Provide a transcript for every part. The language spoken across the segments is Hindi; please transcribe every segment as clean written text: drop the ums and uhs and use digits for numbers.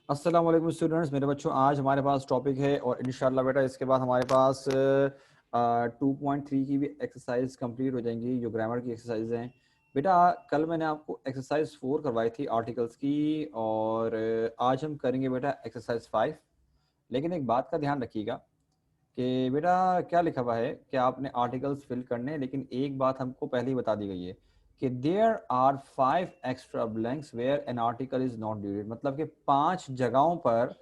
अस्सलाम वालेकुम स्टूडेंट्स, मेरे बच्चों। आज हमारे पास टॉपिक है और इंशाल्लाह बेटा इसके बाद हमारे पास 2.3 की भी एक्सरसाइज कंप्लीट हो जाएंगी, जो ग्रामर की एक्सरसाइज हैं। बेटा कल मैंने आपको एक्सरसाइज 4 करवाई थी आर्टिकल्स की, और आज हम करेंगे बेटा एक्सरसाइज 5। लेकिन एक बात का ध्यान रखिएगा कि बेटा क्या लिखा हुआ है कि आपने आर्टिकल्स फिल करने हैं, लेकिन एक बात हमको पहले ही बता दी गई है कि there are 5 extra blanks where an article is not required. मतलब कि 5 जगहों पर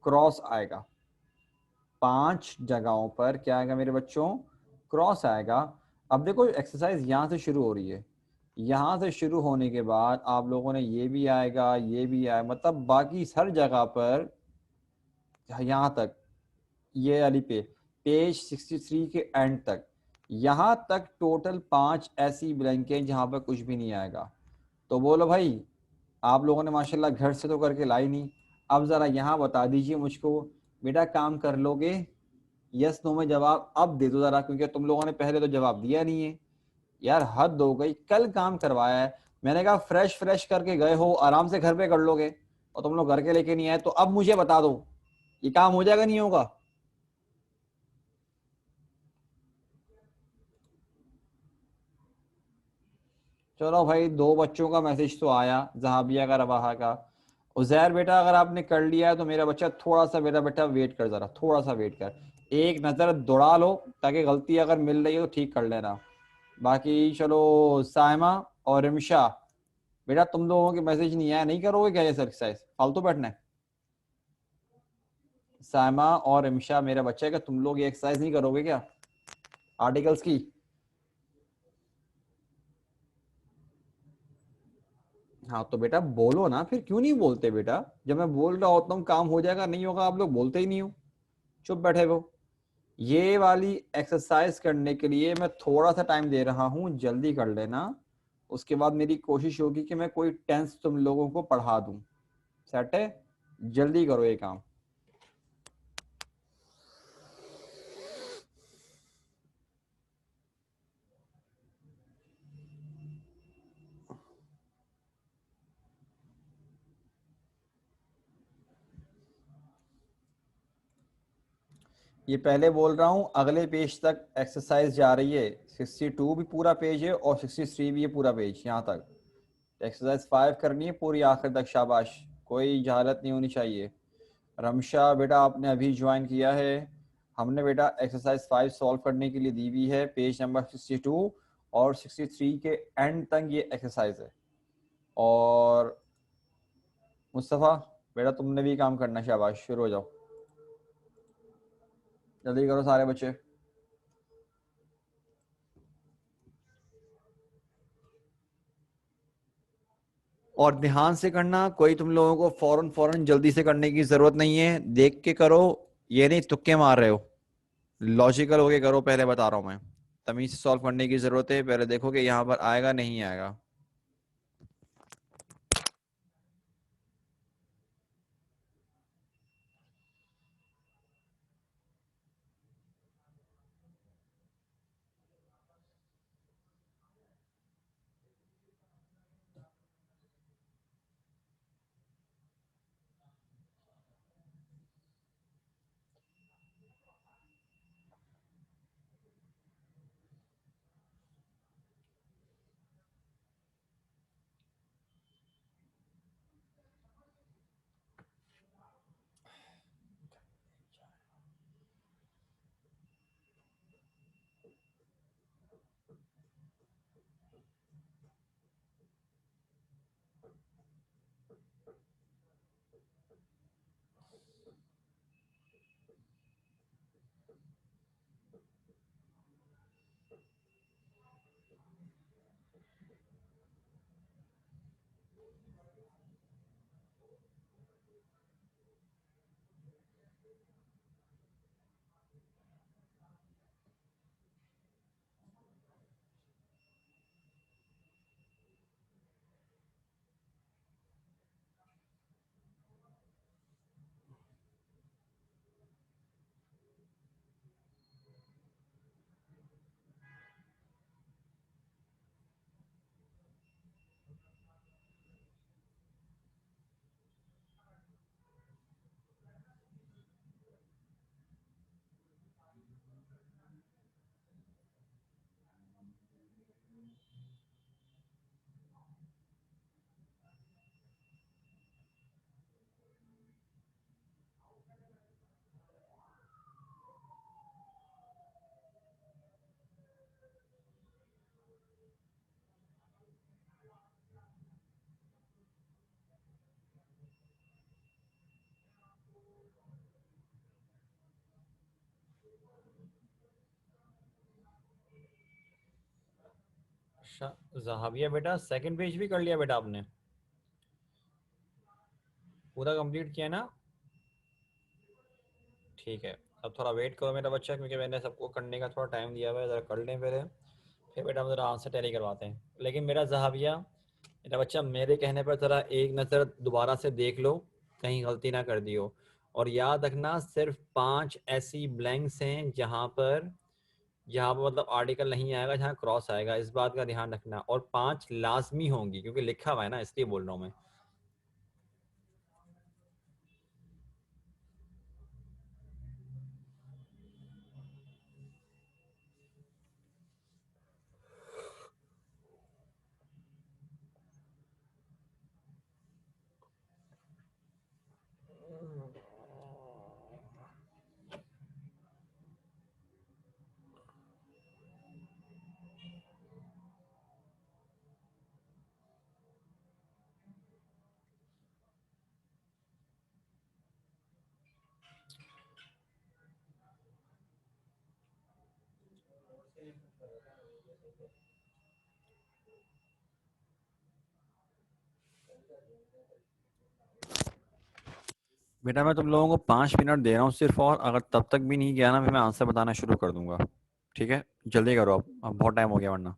क्रॉस आएगा। 5 जगहों पर क्या आएगा मेरे बच्चों? क्रॉस आएगा। अब देखो एक्सरसाइज यहाँ से शुरू हो रही है, यहाँ से शुरू होने के बाद आप लोगों ने ये भी आएगा, ये भी आएगा, मतलब बाकी हर जगह पर यहाँ तक, ये वाली पेज 63 के एंड तक, यहाँ तक टोटल 5 ऐसी ब्लैंकें जहाँ पर कुछ भी नहीं आएगा। तो बोलो भाई, आप लोगों ने माशाल्लाह घर से तो करके लाई नहीं। अब ज़रा यहाँ बता दीजिए मुझको, बेटा काम कर लोगे? यस नो में जवाब अब दे दो ज़रा, क्योंकि तुम लोगों ने पहले तो जवाब दिया नहीं है। यार हद हो गई, कल काम करवाया है, मैंने कहा फ्रेश फ्रेश करके गए हो, आराम से घर पे कर लोगे, और तुम लोग घर के लेके नहीं आए। तो अब मुझे बता दो, ये काम हो जाएगा नहीं होगा? चलो भाई, 2 बच्चों का मैसेज तो आया, जहाबिया का, रवाहा का। उजैर बेटा अगर आपने कर लिया है तो मेरा बच्चा थोड़ा सा, बेटा बेटा वेट कर, जरा थोड़ा सा वेट कर, एक नज़र दौड़ा लो, ताकि गलती अगर मिल रही है तो ठीक कर लेना। बाकी चलो, साइमा और रिमशा, बेटा तुम लोगों के मैसेज नहीं आया, नहीं करोगे क्या ये एक्सरसाइज? फालतू बैठना है। साइमा और रिमशा, मेरा बच्चा है, क्या तुम लोग ये एक्सरसाइज नहीं करोगे क्या आर्टिकल्स की? हाँ तो बेटा बोलो ना, फिर क्यों नहीं बोलते बेटा? जब मैं बोल रहा होता हूँ काम हो जाएगा, नहीं होगा, आप लोग बोलते ही नहीं हो, चुप बैठे हो। ये वाली एक्सरसाइज करने के लिए मैं थोड़ा सा टाइम दे रहा हूँ, जल्दी कर लेना। उसके बाद मेरी कोशिश होगी कि मैं कोई टेंस तुम लोगों को पढ़ा दूं। सेट है? जल्दी करो ये काम। ये पहले बोल रहा हूँ, अगले पेज तक एक्सरसाइज जा रही है। 62 भी पूरा पेज है और 63 भी है पूरा पेज, यहाँ तक। एक्सरसाइज 5 करनी है पूरी आखिर तक, शाबाश। कोई जहालत नहीं होनी चाहिए। रमशा बेटा आपने अभी ज्वाइन किया है। हमने बेटा एक्सरसाइज 5 सॉल्व करने के लिए दी हुई है, पेज नंबर 62 और 63 के एंड तक ये एक्सरसाइज है। और मुस्तफ़ा बेटा तुमने भी काम करना, शाबाश, शुरू हो जाओ, जल्दी करो सारे बच्चे। और ध्यान से करना, कोई तुम लोगों को फौरन फौरन जल्दी से करने की जरूरत नहीं है, देख के करो। ये नहीं तुक्के मार रहे हो, लॉजिकल होके करो, पहले बता रहा हूं मैं। तमीज से सॉल्व करने की जरूरत है, पहले देखो कि यहाँ पर आएगा नहीं आएगा। जहाबिया बेटा सेकंड पेज भी कर लिया बेटा आपने? पूरा कंप्लीट किया ना? ठीक है। अब थोड़ा वेट करो मेरा बच्चा, क्योंकि मैंने सबको करने का थोड़ा टाइम दिया हुआ है, ज़रा कर लें पहले, फिर बेटा हम ज़रा आंसर टैली करवाते हैं। लेकिन मेरा जहाबिया, मेरा बच्चा, मेरे कहने पर ज़रा एक नज़र दोबारा से देख लो, कहीं गलती ना कर दियो। और याद रखना सिर्फ 5 ऐसी ब्लैंक्स हैं जहाँ पर मतलब आर्टिकल नहीं आएगा, जहाँ क्रॉस आएगा, इस बात का ध्यान रखना। और 5 लाजमी होंगी, क्योंकि लिखा हुआ है ना, इसलिए बोल रहा हूँ मैं। बेटा मैं तुम लोगों को 5 मिनट दे रहा हूँ सिर्फ, और अगर तब तक भी नहीं गया ना, फिर मैं आंसर बताना शुरू कर दूंगा। ठीक है, जल्दी करो, अब बहुत टाइम हो गया वरना।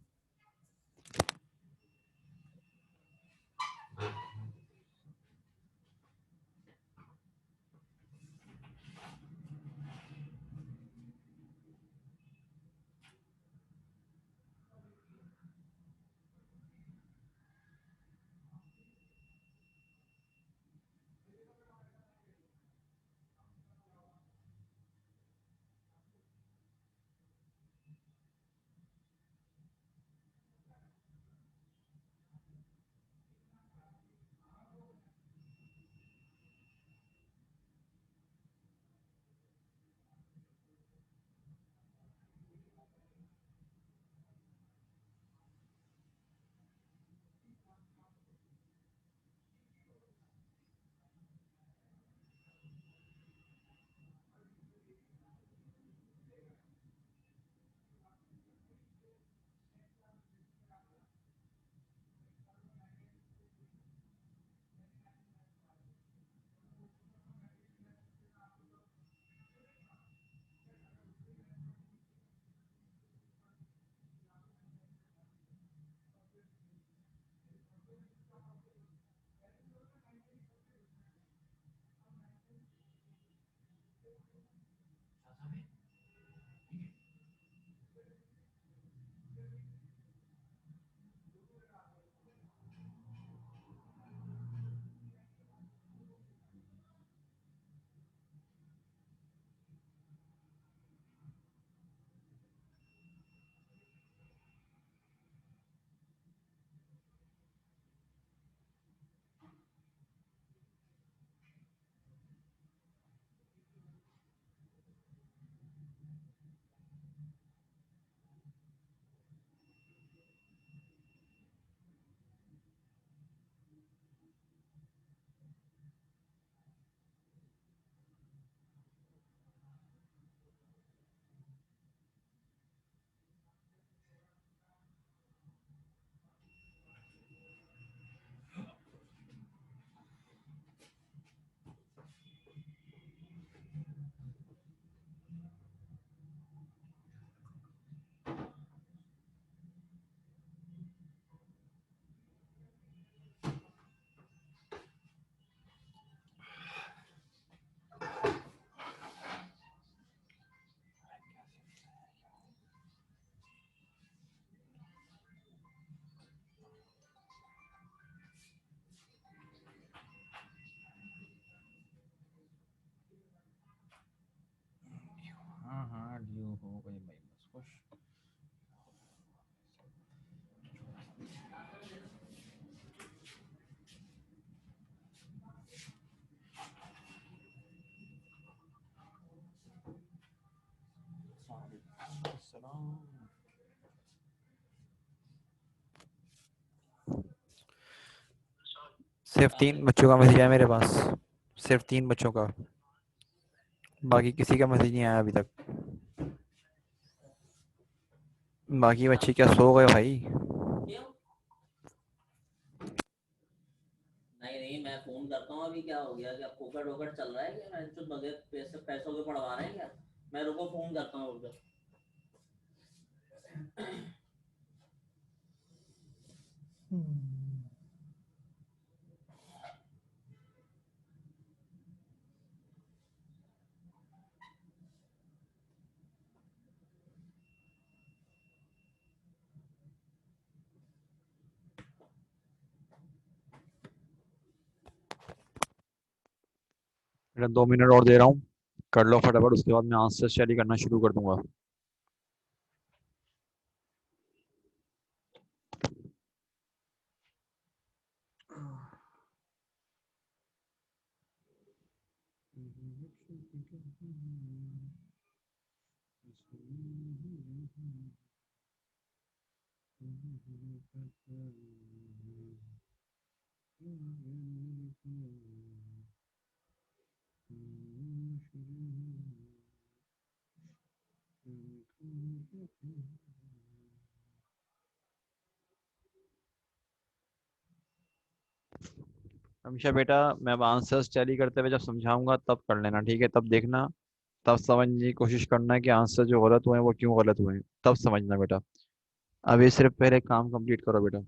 हाँ हाँ, ड्यू हो गई भाई, बस खुश। सिर्फ 3 बच्चों का मैसेज आया मेरे पास, सिर्फ 3 बच्चों का, बाकी किसी का मैसेज नहीं आया अभी तक। बाकी बच्चे क्या सो गए भाई? मैं फोन करता हूँ। अभी क्या हो गया, क्या फोकट वोकट चल रहा है क्या? मैं तो बगैर पैसों के पढ़वा रहे हैं क्या? मैं रुको फोन करता हूँ रुको। बेटा 2 मिनट और दे रहा हूँ, कर लो फटाफट, उसके बाद मैं आंसर शेयर करना शुरू कर दूंगा। हमेशा बेटा, मैं अब आंसर्स टैली करते हुए जब समझाऊंगा तब कर लेना, ठीक है? तब देखना, तब समझने की कोशिश करना कि आंसर जो गलत हुए हैं वो क्यों गलत हुए हैं, तब समझना बेटा। अभी सिर्फ पहले काम कंप्लीट करो बेटा।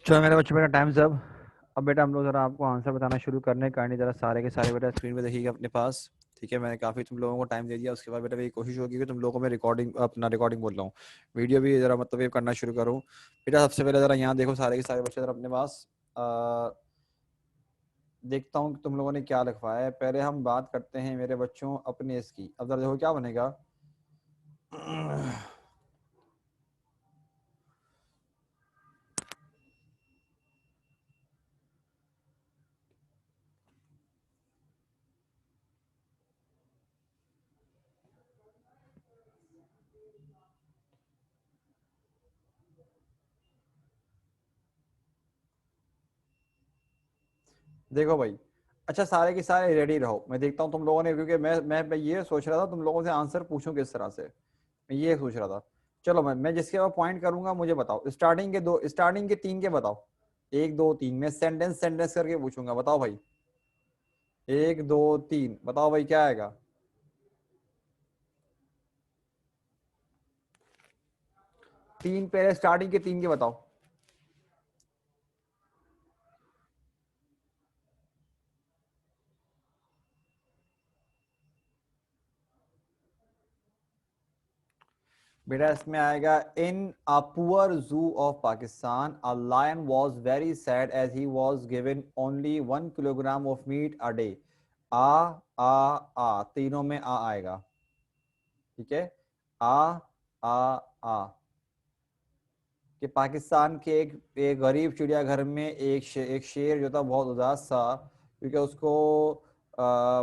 चलो मेरे बच्चे, बेटा टाइम्स अब बेटा हम लोग जरा आपको आंसर बताना शुरू करने का, नहीं जरा सारे के सारे बेटा स्क्रीन पे देखिएगा अपने पास। ठीक है, मैंने काफ़ी तुम लोगों को टाइम दे दिया, उसके बाद बेटा मेरी कोशिश होगी कि तुम लोगों को मैं रिकॉर्डिंग, अपना रिकॉर्डिंग बोल रहा हूँ, वीडियो भी जरा मतलब ये करना शुरू करूँ। बेटा सबसे पहले जरा यहाँ देखो सारे के सारे बच्चे जरा अपने पास। देखता हूँ कि तुम लोगों ने क्या लिखवाया है। पहले हम बात करते हैं मेरे बच्चों अपने इसकी। अब जरा देखो क्या बनेगा। देखो भाई, अच्छा सारे के सारे रेडी रहो, मैं देखता हूँ तुम लोगों ने, क्योंकि मैं ये सोच रहा था तुम लोगों से आंसर पूछूं किस तरह से, मैं ये सोच रहा था। चलो मैं जिसके बाद पॉइंट करूंगा मुझे बताओ। स्टार्टिंग के 3 के बताओ। 1 2 3, मैं सेंटेंस सेंटेंस करके पूछूंगा, बताओ भाई। 1 2 3 बताओ भाई क्या आएगा। 3 पहले स्टार्टिंग के 3 के बताओ। बेटा इसमें आएगा in a poor zoo of Pakistan a lion was very sad as he was given only 1 kilogram of meat a day. आ आ आ तीनों में आ आएगा, ठीक है। आ आ आ कि पाकिस्तान के एक गरीब चिड़ियाघर में एक शेर जो था बहुत उदास था, क्योंकि उसको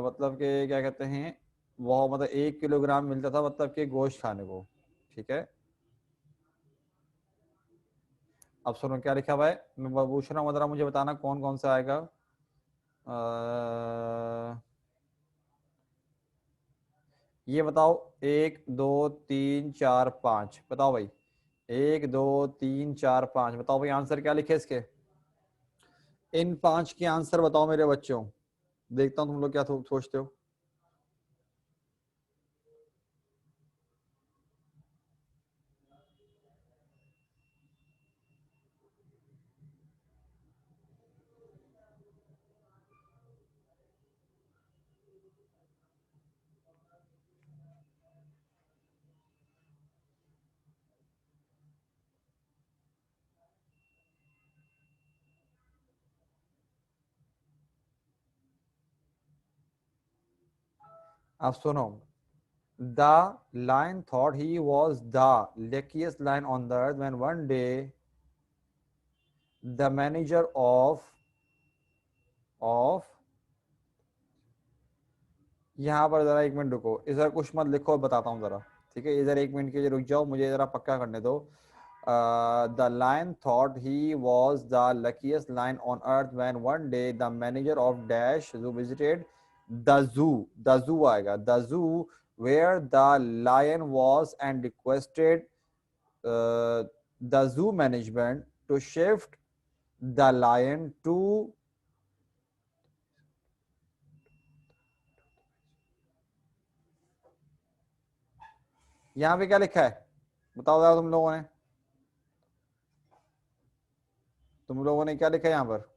मतलब कि क्या कहते हैं, वो मतलब 1 किलोग्राम मिलता था मतलब कि गोश्त खाने को, ठीक है। अब सुनो क्या लिखा हुआ है, मैं पूछ रहा हूँ, जरा मुझे बताना कौन कौन सा आएगा। ये बताओ, 1 2 3 4 5, बताओ भाई। 1 2 3 4 5, बताओ भाई आंसर क्या लिखे इसके। इन 5 के आंसर बताओ मेरे बच्चों, देखता हूँ तुम लोग क्या सोचते हो। अब सुनो, the lion thought he was the luckiest lion on the earth when one day the manager of यहाँ पर जरा 1 मिनट रुको, इधर कुछ मत लिखो, बताता हूँ जरा, ठीक है। इधर 1 मिनट के लिए रुक जाओ, मुझे जरा पक्का करने दो। The lion thought he was the luckiest lion on earth when one day the manager of dash zoo visited the zoo, the zoo आएगा, the zoo where the lion was and requested the zoo management to shift the lion to, यहाँ पे क्या लिखा है बताओ जरा तुम लोगों ने क्या लिखा है यहाँ पर।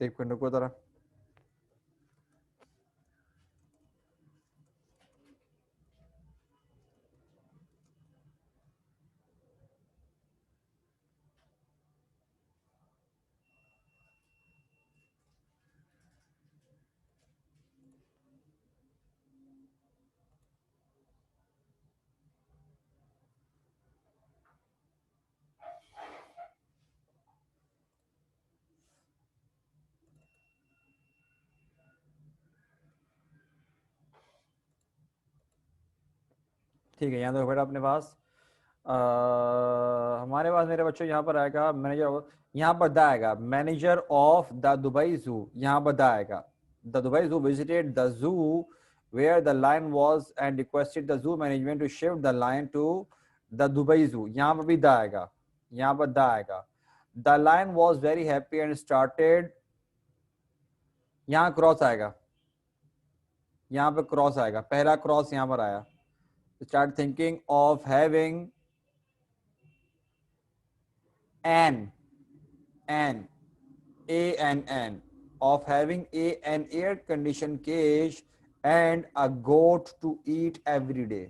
1 मिनट रुको जरा। ठीक है, यहाँ देखो बेटा अपने पास हमारे पास मेरे बच्चों यहाँ पर आएगा मैनेजर, यहाँ पर द आएगा manager of the Dubai zoo, यहाँ पर द आएगा the Dubai zoo visited the zoo where the lion was and requested the zoo management to shift the lion to the Dubai zoo, यहाँ पर भी द आएगा, यहाँ पर द आएगा। The lion was very happy and started, यहाँ क्रॉस आएगा, यहाँ पे क्रॉस आएगा, पहला क्रॉस यहाँ पर आया। Start thinking of having an an an of having an air conditioned cage and a goat to eat every day।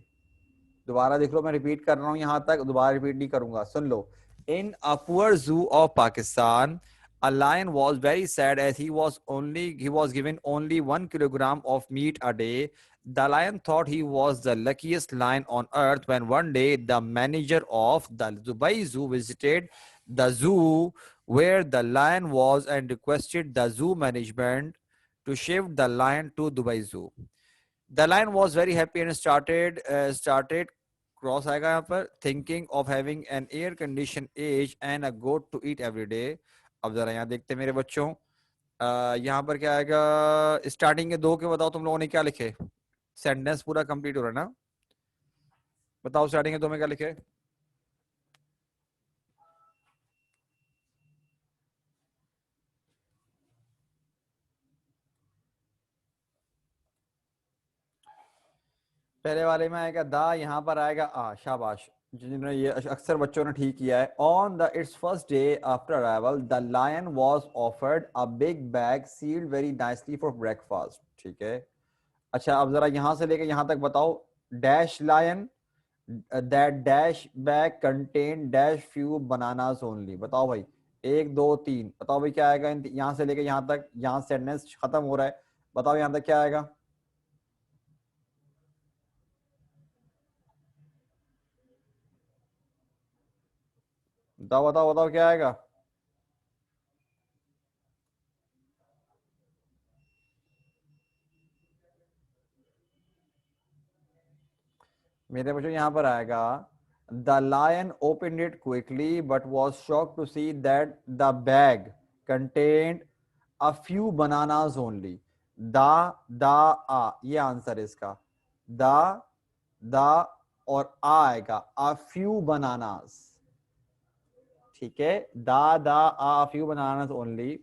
दोबारा देख लो, मैं रिपीट कर रहा हूं, यहां तक दोबारा रिपीट नहीं करूंगा, सुन लो। इन a poor zoo of Pakistan a lion was very sad as he was given only 1 kilogram of meat a day. The lion thought he was the luckiest lion on earth when one day the manager of the Dubai Zoo visited the zoo where the lion was and requested the zoo management to shift the lion to Dubai Zoo. The lion was very happy and started cross आएगा यहाँ पर, thinking of having an air condition as and a goat to eat every day. अब जरा यहाँ देखते हैं मेरे बच्चों, यहाँ पर क्या आएगा, स्टार्टिंग के दो के बताओ तुम लोगों ने क्या लिखे, सेंटेंस पूरा कंप्लीट हो रहा है ना, बताओ स्टार्टिंग के दो में क्या लिखे। पहले वाले में आएगा दा, यहाँ पर आएगा आ, शाबाश। जिन्होंने ये अक्सर बच्चों ने ठीक किया है। On the its first day after arrival the lion was offered a big bag sealed very nicely for breakfast. ठीक है, अच्छा अब जरा यहां से लेके यहां तक बताओ। Dash lion that dash bag contain dash few bananas only. बताओ भाई, एक दो तीन, बताओ भाई क्या आएगा यहां से लेके यहां तक। यहां सेंटेंस खत्म हो रहा है, बताओ यहां तक क्या आएगा। बताओ बताओ बताओ क्या आएगा। मेरे बच्चों यहां पर आएगा the lion open it quickly but was shock to see that the bag contained a few bananas only. The the आ, ये आंसर है इसका। द द और आ आएगा अ फ्यू बनानास। ठीक है, the uh few bananas only.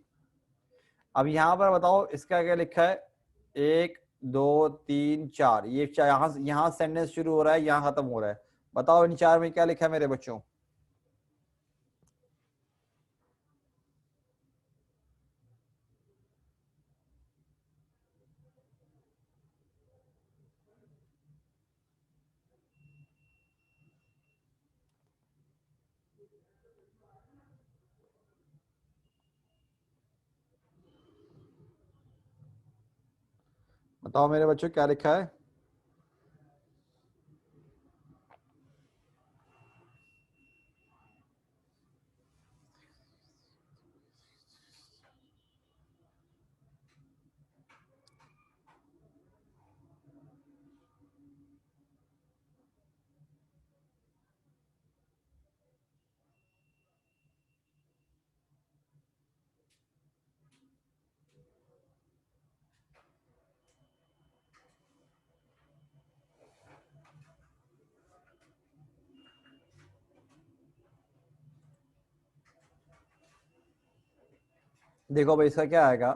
अब यहां पर बताओ इसका क्या लिखा है। एक दो तीन चार, ये यहां सेंटेंस शुरू हो रहा है, यहां खत्म हो रहा है। बताओ इन चार में क्या लिखा है मेरे बच्चों। बताओ मेरे बच्चों क्या लिखा है। देखो भाई इसका क्या आएगा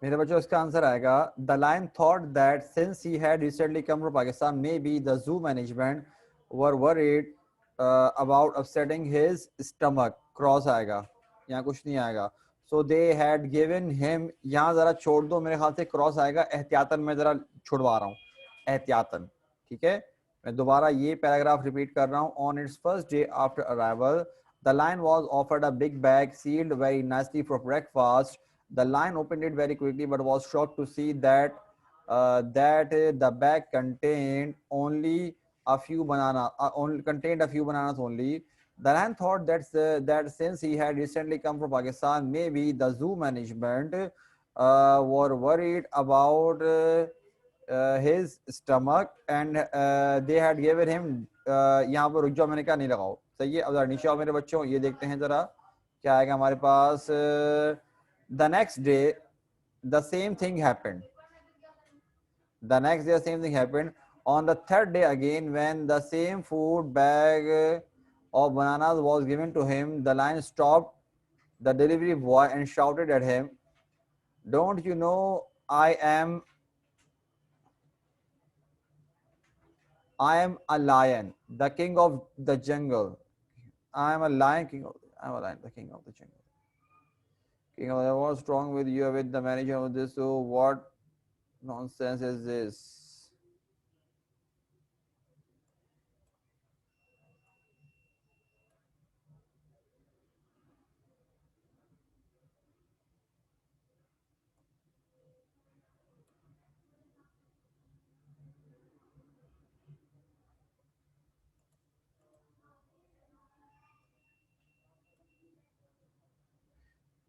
मेरे बच्चों। इसका आंसर आएगा the line thought that since he had recently come from Pakistan may be the zoo management were worried about upsetting his stomach. Cross आएगा, यहाँ कुछ नहीं आएगा। सो दे हैड गिवन हिम, यहाँ जरा छोड़ दो, मेरे ख्याल से क्रॉस आएगा एहतियातन। मैं जरा छुड़वा रहा हूँ एहतियातन। ठीक है, मैं दोबारा ये पैराग्राफ रिपीट कर रहा हूँ। On its first day after arrival the line was offered a big bag sealed very nicely for breakfast. The lion opened it very quickly, but was shocked to see that the bag contained a few bananas only. The lion thought that since he had recently come from Pakistan, maybe the zoo management were worried about his stomach and they had given him यहाँ पर रुक जाओ, मैंने कहा नहीं लगाओ। सही है, अब जरा नीचे आओ मेरे बच्चों, ये देखते हैं जरा क्या आएगा हमारे पास। The next day the same thing happened. The next day the same thing happened. On the third day again, when the same food bag of bananas was given to him, the lion stopped the delivery boy and shouted at him, don't you know I am a lion, the king of the jungle. I am a lion king of I am a lion, the king of the jungle. King of the, what's wrong with you with the manager of this? So what nonsense is this?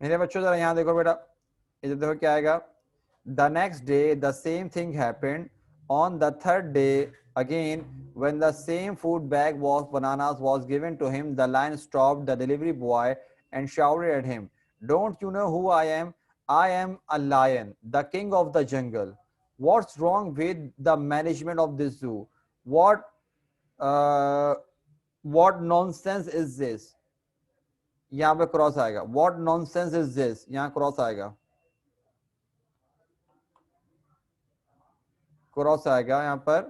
मेरे बच्चों जरा यहाँ देखो बेटा, इधर देखो क्या आएगा। The next day the same thing happened. On the third day again, when the same food bag of bananas was given to him, the lion stopped the delivery boy and shouted at him, don't you know who I am? I am a lion, the king of the jungle. What's wrong with the management of this zoo? What uh, what nonsense is this? यहाँ पे क्रॉस आएगा। What nonsense is this? यहाँ क्रॉस आएगा, क्रॉस आएगा यहाँ पर।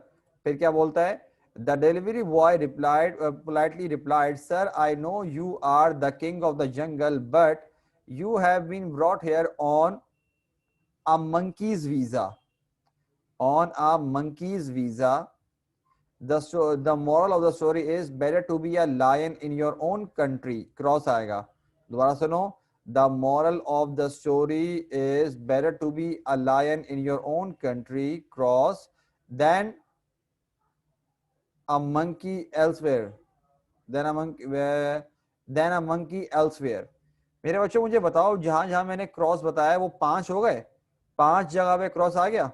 फिर क्या बोलता है, The delivery boy replied, politely replied, "Sir, I know you are the king of the jungle, but you have been brought here on a monkey's visa. On a monkey's visa. The moral of the story is better to be a lion in your own country." Cross आएगा. दोबारा सुनो. The moral of the story is better to be a lion in your own country, cross, than a monkey elsewhere. Than a monkey elsewhere. मेरे बच्चों मुझे बताओ, जहां जहां मैंने क्रॉस बताया वो 5 हो गए, 5 जगह पे क्रॉस आ गया.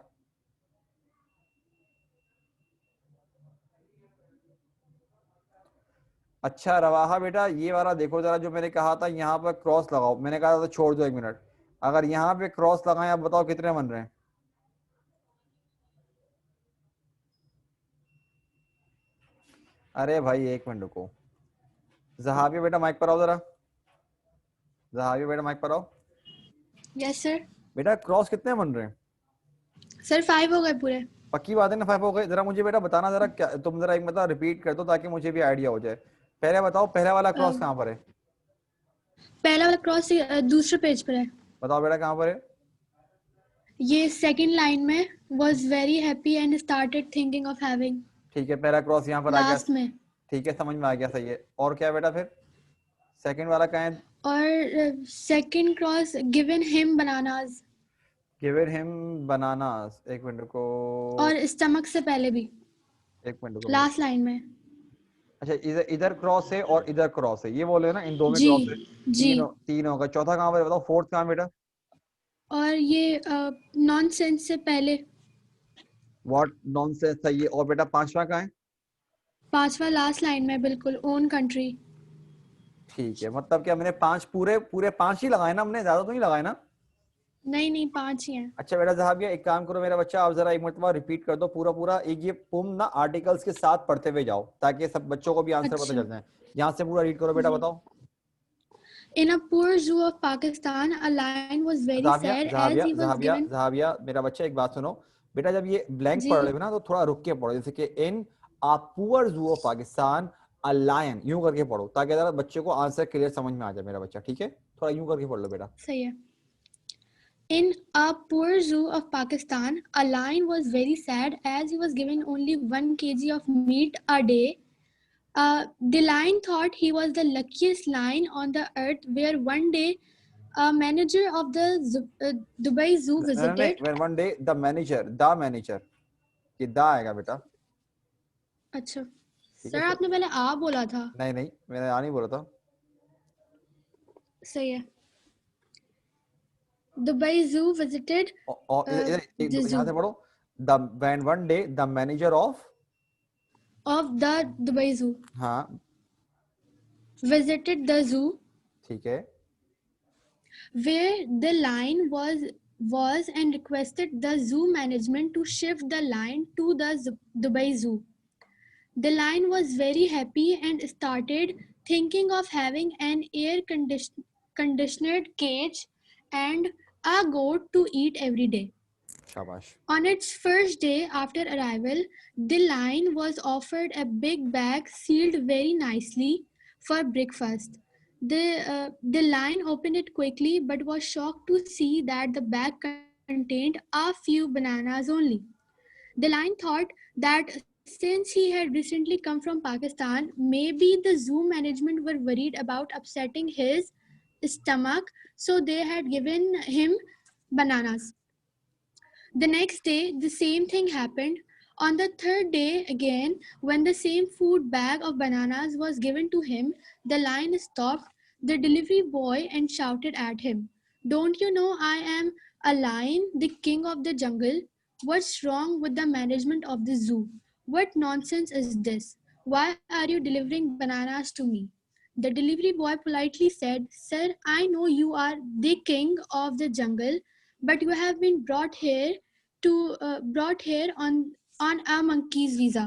अच्छा रवाहा बेटा, ये वाला देखो जरा, जो मैंने कहा था यहाँ पर क्रॉस लगाओ, मैंने कहा था छोड़ दो 1 मिनट. अगर यहाँ पे क्रॉस लगाएं, आप बताओ कितने बन रहे हैं. अरे भाई 1 मिनट रुको. जहाबिया बेटा माइक पर आओ जरा. जहाबिया बेटा माइक पर आओ. Yes sir. बेटा क्रॉस कितने बन रहे हैं? सर 5 हो गए पूरे. पक्की बात है ना 5 हो गए? जरा मुझे बेटा बताना जरा, क्या तुम जरा एक मतलब रिपीट कर दो ताकि मुझे भी आइडिया हो जाए. पहले बताओ पहला वाला क्रॉस कहाँ पर है? पहला वाला क्रॉस दूसरे पेज पर है. बताओ बेटा कहाँ पर है? ये सेकंड लाइन में was very happy and started thinking of having. ठीक है, पहला क्रॉस यहाँ पर आ गया. लास्ट में. ठीक है, समझ में आ गया, सही है. और क्या बेटा फिर सेकंड वाला कहाँ है? और second cross given him bananas. Given him bananas. 1 minute रुको. और स्टमक से पहले भी 1 मिनट रुको. लास्ट लाइन में. अच्छा, इधर क्रॉस है और इधर क्रॉस है, ये बोले ना, इन दो में जी क्रॉस है. जी. तीन होगा. चौथा कहाँ पर है बताओ? फोर्थ कहाँ बेटा? और ये नॉनसेंस से पहले. व्हाट नॉनसेंस था ये. और बेटा पांचवा कहाँ है? पांचवा लास्ट लाइन में बिल्कुल, ओन कंट्री. ठीक है, मतलब क्या मैंने 5 पूरे 5 ही लगाए ना, हमने ज्यादा तो नहीं लगाए ना? नहीं 5 ही हैं. अच्छा बेटा जहाबिया, एक काम करो मेरा बच्चा, आप जरा एक मरतबा रिपीट कर दो पूरा एक ये पोम ना आर्टिकल्स के साथ पढ़ते हुए जाओ ताकि सब बच्चों को भी आंसर पता चल जाए. यहाँ से पूरा रीड करो बेटा. बताओ. In a poor zoo of Pakistan, a lion was very sad as he was given. जहाबिया मेरा बच्चा एक बात सुनो बेटा, जब ये ब्लैंक जी. पढ़ रहे हो ना तो थोड़ा रुक के पढ़ो. जैसे कि इन आ poor zoo of Pakistan a lion, यूं करके पढ़ो ताकि जरा बच्चे को आंसर क्लियर समझ में आ जाए मेरा बच्चा. ठीक है, थोड़ा यूं करके पढ़ लो बेटा. सही है. In a poor zoo of Pakistan, a lion was very sad as he was given only 1 kg of meat a day. The lion thought he was the luckiest lion on the earth, where one day a manager of the Dubai Zoo visited. When one day the manager, ये दा आएगा बेटा. अच्छा सर, आपने पहले आ बोला था. नहीं मैंने आ नहीं बोला था. सही है. Dubai Zoo visited. और इधर यहाँ से पढ़ो. When one day the manager of the Dubai Zoo. हाँ. Visited the zoo. ठीक है. Where the lion was and requested the zoo management to shift the lion to the Dubai Zoo. The lion was very happy and started thinking of having an air conditioned cage and a goat to eat every day. शाबाश. On its first day after arrival, the lion was offered a big bag sealed very nicely for breakfast. The lion opened it quickly but was shocked to see that the bag contained a few bananas only. The lion thought that since he had recently come from Pakistan, maybe the zoo management were worried about upsetting his stomach, so they had given him bananas. The next day, the same thing happened. On the third day again, when the same food bag of bananas was given to him, the lion stopped the delivery boy and shouted at him, "Don't you know I am a lion, the king of the jungle? What's wrong with the management of the zoo? What nonsense is this? Why are you delivering bananas to me?" The delivery boy politely said, "Sir, I know you are the king of the jungle, but you have been brought here on a monkey's visa."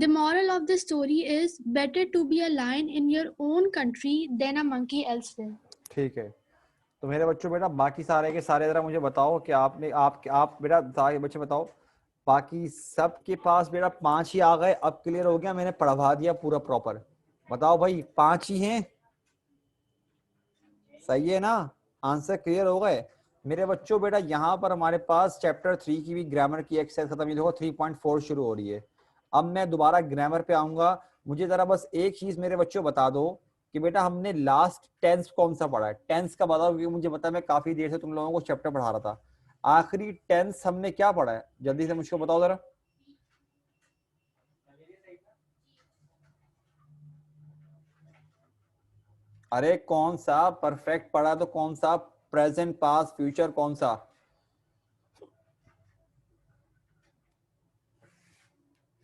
The moral of the story is better to be a lion in your own country than a monkey elsewhere. ठीक है, तो मेरे बच्चों बेटा बाकी सारे के सारे जरा मुझे बताओ कि आपने आप बेटा सारे बच्चे बताओ बाकी सबके पास बेटा 5 ही आ गए। अब क्लियर हो गया, मैंने पढ़वा दिया पूरा प्रॉपर। बताओ भाई 5 ही हैं, सही है ना? आंसर क्लियर हो गए मेरे बच्चों? बेटा यहाँ पर हमारे पास चैप्टर 3 की भी ग्रामर की एक्सरसाइज खत्म। ये देखो 3.4 शुरू हो रही है। अब मैं दोबारा ग्रामर पे आऊंगा। मुझे जरा बस एक चीज मेरे बच्चों बता दो कि बेटा हमने लास्ट टेंस कौन सा पढ़ा है? टेंस का बताओ, क्योंकि मुझे पता है मैं काफी देर से तुम लोगों को चैप्टर पढ़ा रहा था। आखिरी टेंस हमने क्या पढ़ा है? जल्दी से मुझको बताओ जरा। अरे कौन सा परफेक्ट पढ़ा? तो कौन सा? प्रेजेंट, पास्ट, फ्यूचर, कौन सा?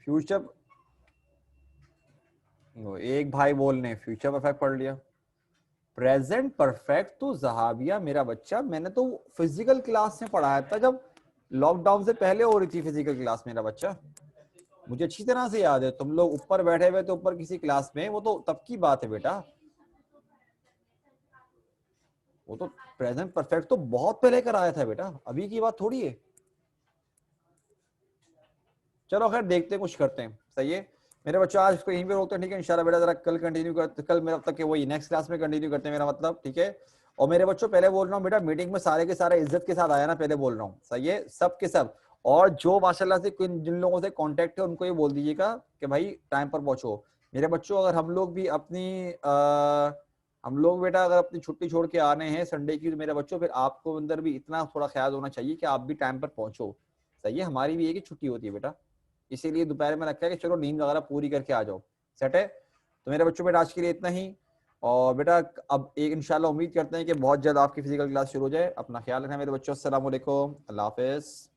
फ्यूचर। एक भाई बोलने फ्यूचर परफेक्ट पढ़ लिया। प्रेजेंट परफेक्ट तो जहाबिया मेरा बच्चा मैंने तो फिजिकल क्लास में पढ़ाया था, जब लॉकडाउन से पहले हो रही थी फिजिकल क्लास मेरा बच्चा। मुझे अच्छी तरह से याद है। तुम लोग ऊपर बैठे हुए थे ऊपर किसी क्लास में, वो तो तब की बात है बेटा। वो तो प्रेजेंट परफेक्ट तो बहुत पहले कराया था बेटा, अभी की बात थोड़ी है। चलो खैर देखते हैं, कुछ करते हैं। सही है मेरे बच्चों, आज इसको यहीं पे रोकते हैं, ठीक है? इंशाल्लाह बेटा जरा कल कंटिन्यू करते, कल मेरा तक के वही नेक्स्ट क्लास में कंटिन्यू करते हैं मेरा मतलब, ठीक है? और मेरे बच्चों पहले बोल रहा हूँ बेटा, मीटिंग में सारे के सारे इज्जत के साथ आया ना, पहले बोल रहा हूँ, सही है? सब के सब। और जो माशाल्लाह से जिन लोगों से कांटेक्ट है उनको ये बोल दीजिएगा कि भाई टाइम पर पहुंचो। मेरे बच्चों अगर हम लोग भी अपनी हम लोग बेटा अगर अपनी छुट्टी छोड़ के आ रहे हैं संडे की, तो मेरे बच्चों फिर आपको अंदर भी इतना थोड़ा ख्याल होना चाहिए कि आप भी टाइम पर पहुंचो। सही है? हमारी भी एक ही छुट्टी होती है बेटा, इसीलिए दोपहर में रखा है कि चलो नींद वगैरह पूरी करके आ जाओ। सेट है? तो मेरे बच्चों बेटा आज के लिए इतना ही। और बेटा अब एक इंशाल्लाह उम्मीद करते हैं कि बहुत जल्द आपकी फिजिकल क्लास शुरू हो जाए। अपना ख्याल रखना मेरे बच्चों। अस्सलाम वालेकुम, अल्लाह हाफिज़।